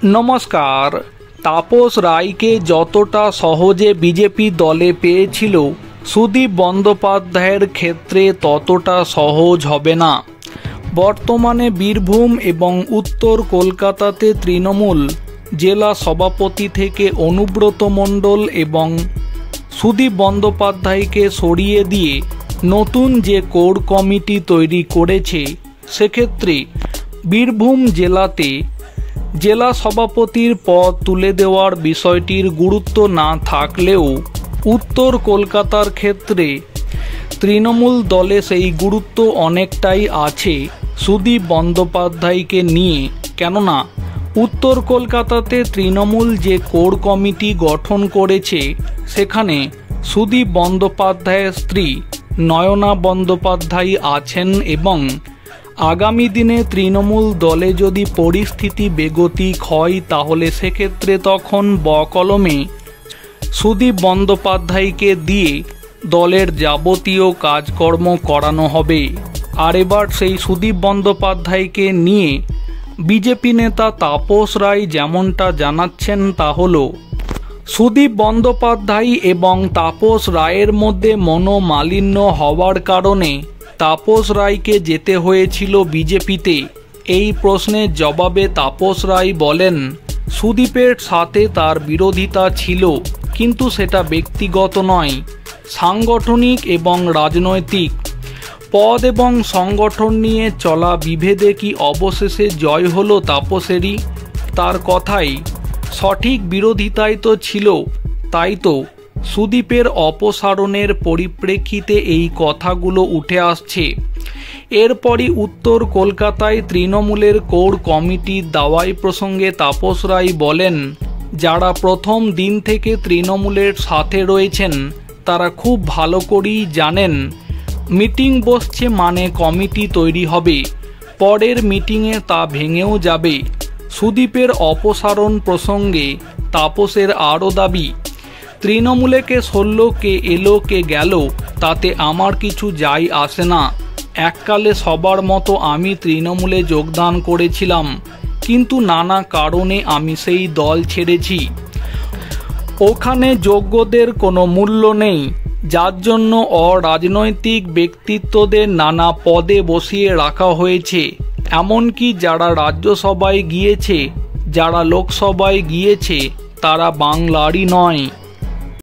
নমস্কার। তাপস রায়কে যতটা সহজে বিজেপি দলে পেয়েছিল, সুদীপ বন্দ্যোপাধ্যায়ের ক্ষেত্রে ততটা সহজ হবে না। বর্তমানে বীরভূম এবং উত্তর কলকাতাতে তৃণমূল জেলা সভাপতি থেকে অনুব্রত মণ্ডল এবং সুদীপ বন্দ্যোপাধ্যায়কে সরিয়ে দিয়ে নতুন যে কোর কমিটি তৈরি করেছে, সেক্ষেত্রে বীরভূম জেলাতে জেলা সভাপতির পদ তুলে দেওয়ার বিষয়টির গুরুত্ব না থাকলেও উত্তর কলকাতার ক্ষেত্রে তৃণমূল দলে সেই গুরুত্ব অনেকটাই আছে সুদীপ বন্দ্যোপাধ্যায়কে নিয়ে। কেননা উত্তর কলকাতাতে তৃণমূল যে কোর কমিটি গঠন করেছে, সেখানে সুদীপ বন্দ্যোপাধ্যায়ের স্ত্রী নয়না বন্দ্যোপাধ্যায় আছেন এবং আগামী দিনে তৃণমূল দলে যদি পরিস্থিতি বেগতিক হয়, তাহলে সেক্ষেত্রে তখন বকলমে সুদীপ বন্দ্যোপাধ্যায়কে দিয়ে দলের যাবতীয় কাজকর্ম করানো হবে। আর এবার সেই সুদীপ বন্দ্যোপাধ্যায়কে নিয়ে বিজেপি নেতা তাপস রায় যেমনটা জানাচ্ছেন, তা হলো সুদীপ বন্দ্যোপাধ্যায় এবং তাপস রায়ের মধ্যে মনোমালিন্য হওয়ার কারণে তাপস রায়কে যেতে হয়েছিল বিজেপিতে। এই প্রশ্নের জবাবে তাপস রায় বলেন, সুদীপের সাথে তার বিরোধিতা ছিল, কিন্তু সেটা ব্যক্তিগত নয়, সাংগঠনিক এবং রাজনৈতিক। পদ এবং সংগঠন নিয়ে চলা বিভেদে কি অবশেষে জয় হলো তাপসেরই? তার কথাই সঠিক বিরোধিতাই তো ছিল, তাই তো সুদীপের অপসারণের পরিপ্রেক্ষিতে এই কথাগুলো উঠে আসছে। এরপরই উত্তর কলকাতায় তৃণমূলের কোর কমিটির দাওয়াই প্রসঙ্গে তাপস রায় বলেন, যারা প্রথম দিন থেকে তৃণমূলের সাথে রয়েছেন তারা খুব ভালো করেই জানেন, মিটিং বসছে মানে কমিটি তৈরি হবে, পরের মিটিংয়ে তা ভেঙেও যাবে। সুদীপের অপসারণ প্রসঙ্গে তাপসের আরও দাবি, তৃণমূলে কে সরল, কে এলো, কে গেল, তাতে আমার কিছু যায় আসে না। এককালে সবার মতো আমি তৃণমূলে যোগদান করেছিলাম, কিন্তু নানা কারণে আমি সেই দল ছেড়েছি। ওখানে যোগ্যদের কোনো মূল্য নেই, যার জন্য অরাজনৈতিক ব্যক্তিত্বদের নানা পদে বসিয়ে রাখা হয়েছে। এমনকি যারা রাজ্যসভায় গিয়েছে, যারা লোকসভায় গিয়েছে, তারা বাংলারই নয়।